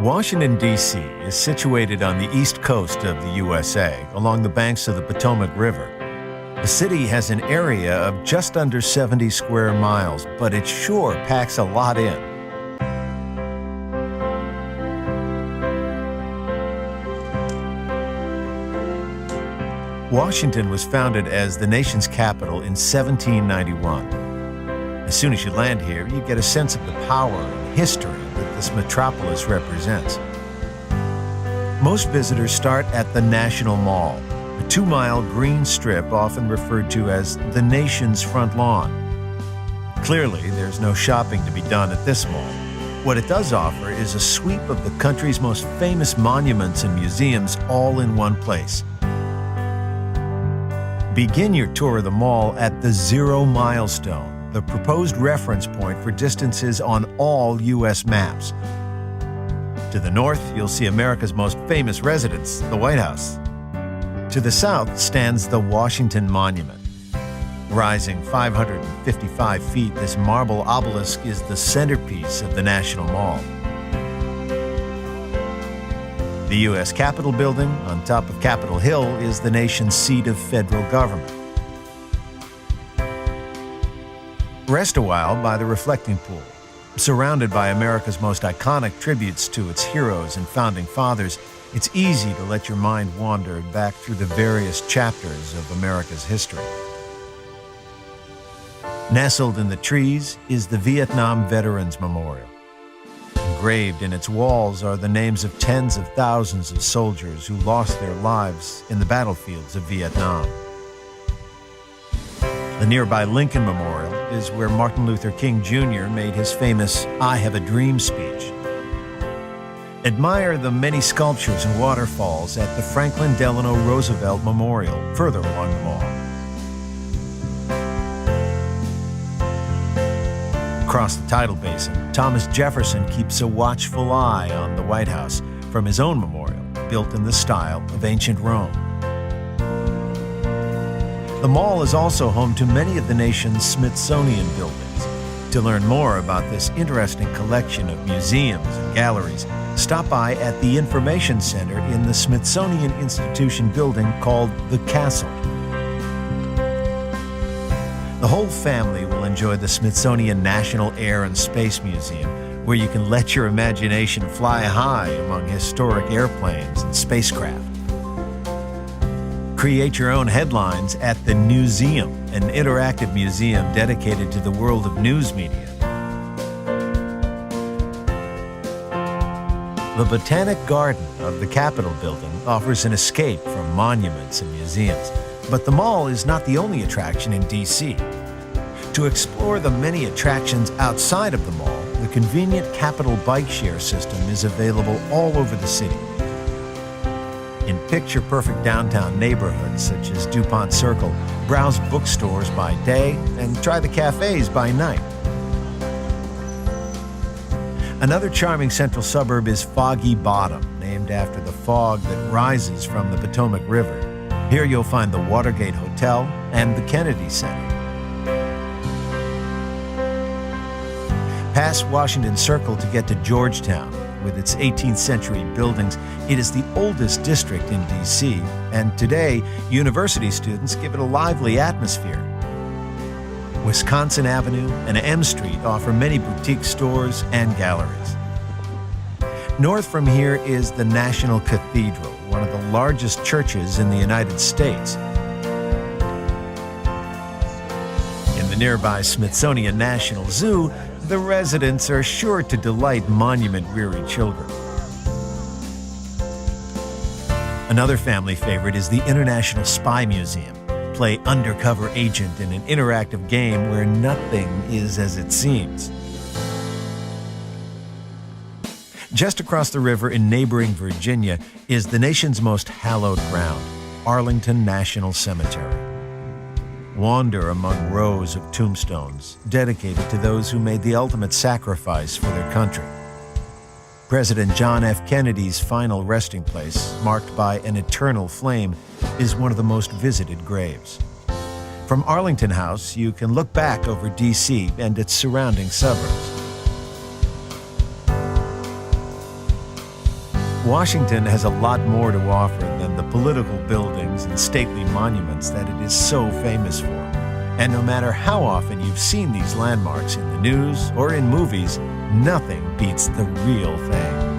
Washington, D.C. is situated on the east coast of the USA, along the banks of the Potomac River. The city has an area of just under 70 square miles, but it sure packs a lot in. Washington was founded as the nation's capital in 1791. As soon as you land here, you get a sense of the power and history that this metropolis represents. Most visitors start at the National Mall, a 2-mile green strip often referred to as the nation's front lawn. Clearly, there's no shopping to be done at this mall. What it does offer is a sweep of the country's most famous monuments and museums all in one place. Begin your tour of the mall at the Zero Milestone, the proposed reference point for distances on all U.S. maps. To the north, you'll see America's most famous residence, the White House. To the south stands the Washington Monument. Rising 555 feet, this marble obelisk is the centerpiece of the National Mall. The U.S. Capitol Building, on top of Capitol Hill, is the nation's seat of federal government. Rest a while by the reflecting pool. Surrounded by America's most iconic tributes to its heroes and founding fathers, it's easy to let your mind wander back through the various chapters of America's history. Nestled in the trees is the Vietnam Veterans Memorial. Engraved in its walls are the names of tens of thousands of soldiers who lost their lives in the battlefields of Vietnam. The nearby Lincoln Memorial is where Martin Luther King Jr. made his famous "I Have a Dream" speech. Admire the many sculptures and waterfalls at the Franklin Delano Roosevelt Memorial, further along the mall. Across the tidal basin, Thomas Jefferson keeps a watchful eye on the White House from his own memorial, built in the style of ancient Rome. The mall is also home to many of the nation's Smithsonian buildings. To learn more about this interesting collection of museums and galleries, stop by at the Information Center in the Smithsonian Institution building called The Castle. The whole family will enjoy the Smithsonian National Air and Space Museum, where you can let your imagination fly high among historic airplanes and spacecraft. Create your own headlines at the Newseum, an interactive museum dedicated to the world of news media. The Botanic Garden of the Capitol Building offers an escape from monuments and museums, but the mall is not the only attraction in D.C. To explore the many attractions outside of the mall, the convenient Capitol bike share system is available all over the city. In picture-perfect downtown neighborhoods such as DuPont Circle, browse bookstores by day and try the cafes by night. Another charming central suburb is Foggy Bottom, named after the fog that rises from the Potomac River. Here you'll find the Watergate Hotel and the Kennedy Center. Pass Washington Circle to get to Georgetown. With its 18th century buildings, it is the oldest district in D.C., and today, university students give it a lively atmosphere. Wisconsin Avenue and M Street offer many boutique stores and galleries. North from here is the National Cathedral, one of the largest churches in the United States. In the nearby Smithsonian National Zoo, the residents are sure to delight monument-weary children. Another family favorite is the International Spy Museum. Play undercover agent in an interactive game where nothing is as it seems. Just across the river in neighboring Virginia is the nation's most hallowed ground, Arlington National Cemetery. Wander among rows of tombstones dedicated to those who made the ultimate sacrifice for their country. President John F. Kennedy's final resting place, marked by an eternal flame, is one of the most visited graves. From Arlington House, you can look back over D.C. and its surrounding suburbs. Washington has a lot more to offer than the political buildings and stately monuments that it is so famous for. And no matter how often you've seen these landmarks in the news or in movies, nothing beats the real thing.